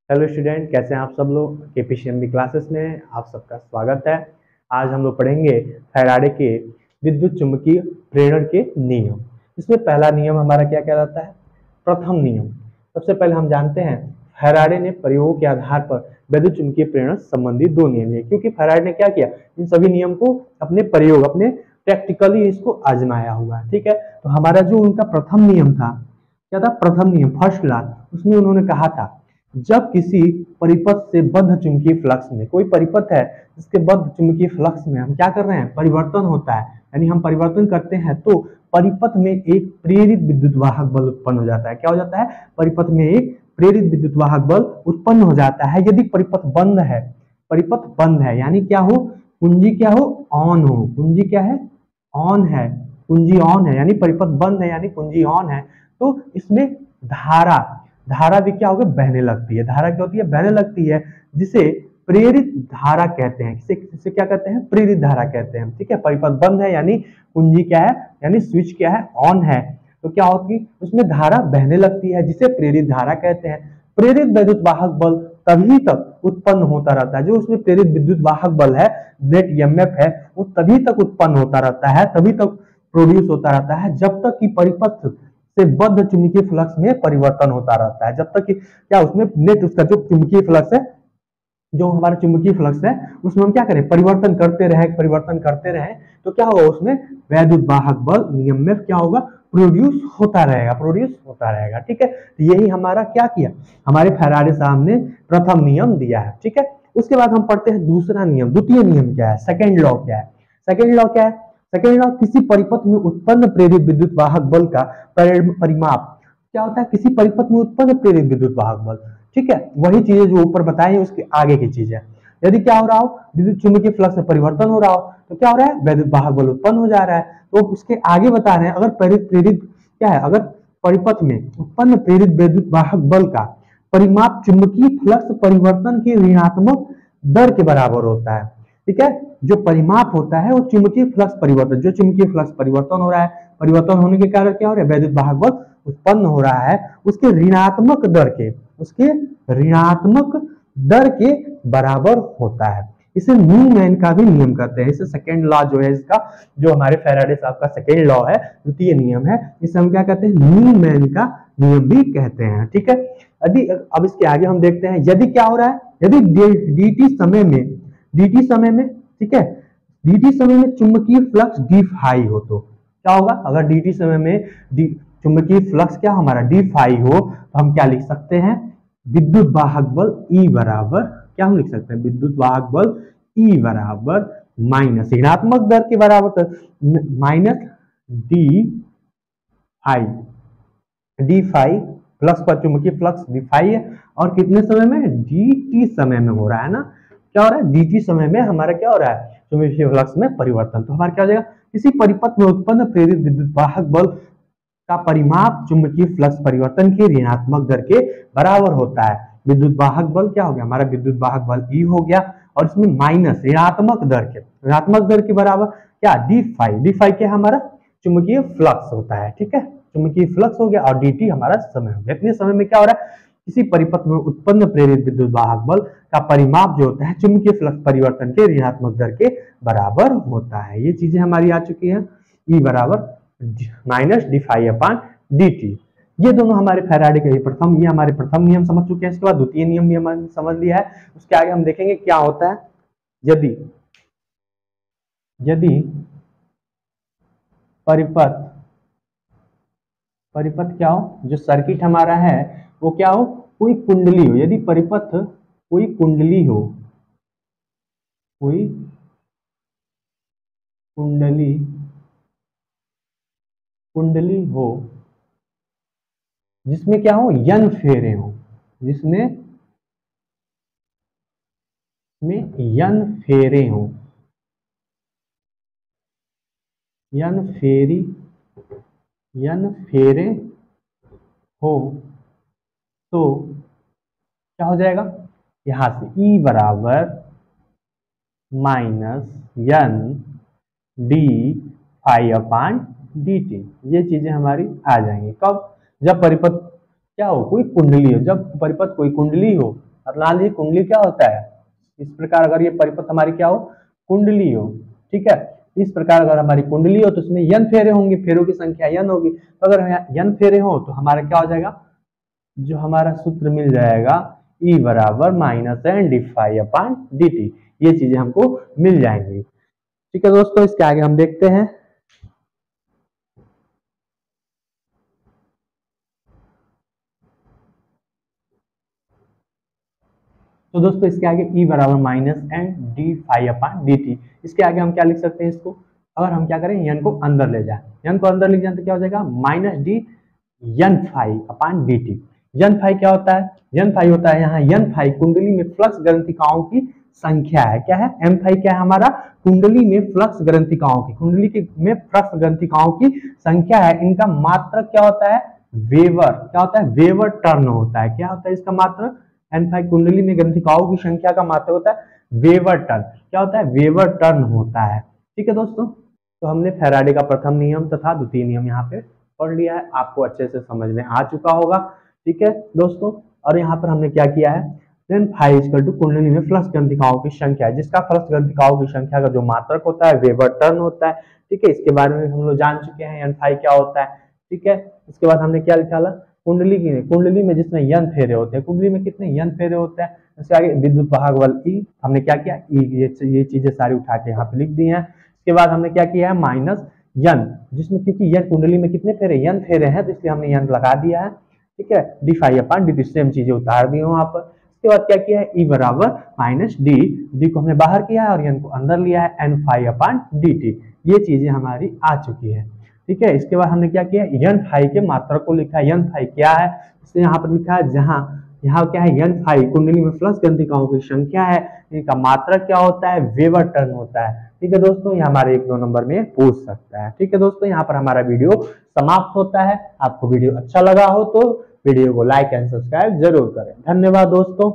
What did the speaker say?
Hello student, कैसे हैं आप सब लोग। केपीसीएमबी क्लासेस में आप सबका स्वागत है। आज हम लोग पढ़ेंगे फैराडे के विद्युत चुंबकीय प्रेरण के नियम। इसमें पहला नियम हमारा क्या कहलाता है? प्रथम नियम। सबसे पहले हम जानते हैं फैराडे ने प्रयोगों के आधार पर विद्युत चुंबकीय प्रेरण संबंधी दो नियम दिए, क्योंकि फैराडे ने क्या किया, इन सभी नियम को अपने प्रयोग, अपने प्रैक्टिकली इसको आजमाया हुआ है। ठीक है, तो हमारा जो उनका प्रथम नियम था, क्या था? प्रथम नियम, फर्स्ट लॉ। उसमें उन्होंने कहा था जब किसी परिपथ से बद्ध चुंबकीय फ्लक्स में, कोई परिपथ है जिसके बद्ध चुंबकीय फ्लक्स में हम क्या कर रहे हैं, परिवर्तन होता है, यानी हम परिवर्तन करते हैं, तो परिपथ में एक प्रेरित विद्युत वाहक बल उत्पन्न हो जाता है। क्या हो जाता है? परिपथ में एक प्रेरित विद्युत वाहक बल उत्पन्न हो जाता है। यदि परिपथ बंद है, परिपथ बंद है यानी क्या हो, कुंजी क्या हो, ऑन हो। कुंजी क्या है? ऑन है। कुंजी ऑन है यानी परिपथ बंद है, यानी कुंजी ऑन है। तो इसमें धारा धारा भी क्या होगा, बहने लगती है। धारा क्या होती है? बहने लगती है, जिसे प्रेरित धारा कहते हैं। किसे क्या कहते हैं? प्रेरित धारा कहते हैं। ठीक है, परिपथ बंद है यानी कुंजी क्या है, यानी स्विच क्या है, ऑन है, तो क्या होगी, उसमें धारा बहने लगती है, जिसे प्रेरित धारा कहते हैं। प्रेरित विद्युत वाहक बल तभी तक उत्पन्न होता रहता है, जो उसमें प्रेरित विद्युत वाहक बल है, नेट ईएमएफ है, वो तभी तक उत्पन्न होता रहता है, तभी तक प्रोड्यूस होता रहता है, जब तक कि परिपथ से बद्ध चुंबकीय फ्लक्स में परिवर्तन होता रहता है। जब तक कि क्या उसमें नेट, उसका जो चुंबकीय फ्लक्स है, जो हमारा चुंबकीय फ्लक्स है, उसमें हम क्या करें, परिवर्तन करते रहे, परिवर्तन करते रहे, तो क्या होगा, उसमें वैद्युत वाहक बल ईएमएफ क्या होगा, प्रोड्यूस होता रहेगा, प्रोड्यूस होता रहेगा। ठीक है, तो यही हमारा क्या किया, हमारे फैराडे साहब ने प्रथम नियम दिया है। ठीक है, उसके बाद हम पढ़ते हैं दूसरा नियम, द्वितीय नियम क्या है, सेकेंड लॉ क्या है। सेकेंड लॉ क्या है? सेकेंड लॉ, किसी परिपथ में उत्पन्न प्रेरित विद्युत वाहक बल का परिमाप। क्या होता है? किसी परिपथ में उत्पन्न प्रेरित विद्युत वाहक बल। ठीक है, वही चीजें जो ऊपर बताई उसके आगे की चीज है। यदि क्या हो रहा हो, विद्युत चुंबकीय फ्लक्स में परिवर्तन हो रहा हो, तो क्या हो रहा है, वैद्युत वाहक बल उत्पन्न हो जा रहा है। तो उसके आगे बता रहे हैं, अगर प्रेरित प्रेरित क्या है, अगर परिपथ में उत्पन्न प्रेरित विद्युत वाहक बल का परिमाप चुंबकीय फ्लक्स परिवर्तन के ऋणात्मक दर के बराबर होता है। ठीक है, जो परिमाप होता है वो चुंबकीय फ्लक्स परिवर्तन, जो चुंबकीय फ्लक्स परिवर्तन हो रहा है, परिवर्तन होने के कारण क्या हो रहा है, वैद्युत वाहक बल उत्पन्न हो रहा है, उसके ऋणात्मक दर के, उसके ऋणात्मक दर के बराबर होता है। इसे न्यूमैन का भी नियम कहते हैं। इसे सेकेंड लॉ जो है इसका, जो हमारे फैराडे साहब का सेकेंड लॉ है, द्वितीय नियम है, इसे हम क्या कहते हैं, न्यूमैन का नियम भी कहते हैं। ठीक है, यदि अब इसके आगे हम देखते हैं, यदि क्या हो रहा है, यदि dt समय में, dt समय में, ठीक है, dt समय में चुंबकीय फ्लक्स डी फाई हो, तो क्या होगा, अगर dt समय में चुंबकीय फ्लक्स क्या हमारा डी फाई हो, तो हम क्या लिख सकते हैं, विद्युत वाहक बल E बराबर, क्या हम लिख सकते हैं, विद्युत वाहक बल E बराबर माइनस ऋणात्मक दर के बराबर, minus d phi, d phi flux पर चुंबकीय फ्लक्स डी फाई है, और कितने समय में, dt समय में हो रहा है ना। क्या हो रहा है, dt समय में हमारा क्या हो रहा है, चुंबकीय फ्लक्स में परिवर्तन। तो हमारा क्या हो जाएगा, किसी परिपथ में उत्पन्न प्रेरित विद्युत वाहक बल का परिमाप चुंबकीय फ्लक्स परिवर्तन के ऋणात्मक दर के बराबर होता है। विद्युत वाहक बल क्या हो गया, हमारा विद्युत वाहक बल E हो गया, और इसमें माइनस ऋणात्मक दर के, ऋणात्मक दर के बराबर क्या, डी फाई, डी फाई क्या हमारा चुंबकीय फ्लक्स होता है। ठीक है, चुंबकीय फ्लक्स हो गया, और dt हमारा समय हो गया। इतने समय में क्या हो रहा है, किसी परिपथ में उत्पन्न प्रेरित विद्युत वाहक बल का परिमाप जो होता है चुंबकीय फ्लक्स परिवर्तन के ऋणात्मक दर के बराबर होता है। ये चीजें हमारी आ चुकी हैं, E बराबर माइनस डी फाई अपान dt। ये दोनों हमारे फैराडे के प्रथम, ये हमारे प्रथम नियम समझ चुके हैं। इसके बाद द्वितीय नियम भी हमने समझ लिया है। उसके आगे हम देखेंगे क्या होता है, यदि यदि परिपथ, परिपथ क्या हो, जो सर्किट हमारा है वो क्या हो, कोई कुंडली हो। यदि परिपथ कोई कुंडली हो, कोई कुंडली, कुंडली हो जिसमें क्या हो, n फेरे हो, जिसमें n फेरे हो, n फेरी, n फेरे हो, तो क्या हो जाएगा, यहां से E बराबर माइनस n डी फाई अपान dt। ये चीजें हमारी आ जाएंगी कब, जब परिपथ क्या हो, कोई कुंडली हो, जब परिपथ कोई कुंडली हो, मतलब मान लीजिए कुंडली क्या होता है, इस प्रकार अगर ये परिपथ हमारी क्या हो, कुंडली हो, ठीक है। इस प्रकार अगर हमारी कुंडली हो तो उसमें n फेरे होंगे, फेरों की संख्या n होगी। तो अगर n फेरे हो तो हमारा क्या हो जाएगा, जो हमारा सूत्र मिल जाएगा E बराबर -n d∅/dt, ये चीजें हमको मिल जाएंगी। ठीक है दोस्तों, इसके आगे हम देखते हैं। तो दोस्तों इसके आगे E बराबर -n d∅/dt, इसके आगे हम क्या लिख सकते हैं इसको, अगर हम क्या करें n को अंदर ले जाए, n को अंदर ले जाए तो क्या हो जाएगा -d n∅/dt। n∅ क्या होता है, n∅ होता है यहाँ n∅ कुंडली में फ्लक्स ग्रंथिकाओं की संख्या है। क्या है, n∅ क्या है हमारा, कुंडली में फ्लक्स ग्रंथिकाओं की, कुंडली की में फ्लक्स ग्रंथिकाओं की संख्या है। इनका मात्रक क्या होता है, वेबर, क्या होता है, वेबर टर्न होता है। क्या होता है इसका मात्रक, n∅ कुंडली में ग्रंथिकाओं की संख्या का मात्रक होता है वेबर टर्न। क्या होता है, वेबर टर्न होता है। ठीक है दोस्तों, तो हमने फैराडे का प्रथम नियम तथा द्वितीय नियम यहाँ पे पढ़ लिया है, आपको अच्छे से समझ में आ चुका होगा। ठीक है दोस्तों, और यहाँ पर हमने क्या किया है, n∅ इक्वल टू कुंडली में फ्लक्स ग्रंथिकाओं की संख्या है, जिसका फ्लक्स ग्रंथिकाओं की संख्या का जो मात्रक होता है वेबर टर्न होता है। ठीक है, इसके बारे में हम लोग जान चुके हैं n∅ क्या होता है। ठीक है, इसके बाद हमने क्या निकाला, कुंडली की, कुंडली में जिसमें n फेरे होते हैं, कुंडली में कितने n फेरे होते हैं, इसके आगे विद्युत वाहक बल E, हमने क्या किया E, ये चीजें सारी उठा के यहाँ पे लिख दी हैं। इसके बाद हमने क्या किया है -n, जिसमें क्योंकि n कुंडली में कितने फेरे, n फेरे हैं, तो इसलिए हमने n लगा दिया है। ठीक है, d∅/dt, सेम चीजें उतार दी वहां पर। इसके बाद क्या किया है, E बराबर -d को हमने बाहर किया है और n को अंदर लिया है, n∅/dt, ये चीजें हमारी आ चुकी है। ठीक है, इसके बाद हमने क्या किया, n∅ के मात्रक को लिखा है। n∅ क्या है, इसलिए यहाँ पर लिखा है, जहां यहाँ क्या है, n∅ कुंडली में फ्लक्स ग्रंथिकाओं की संख्या है, इनका मात्रक क्या होता है, वेबर टर्न होता है। ठीक है दोस्तों, ये हमारे 1-2 नंबर में पूछ सकता है। ठीक है दोस्तों, यहाँ पर हमारा वीडियो समाप्त होता है। आपको वीडियो अच्छा लगा हो तो वीडियो को लाइक एंड सब्सक्राइब जरूर करें। धन्यवाद दोस्तों।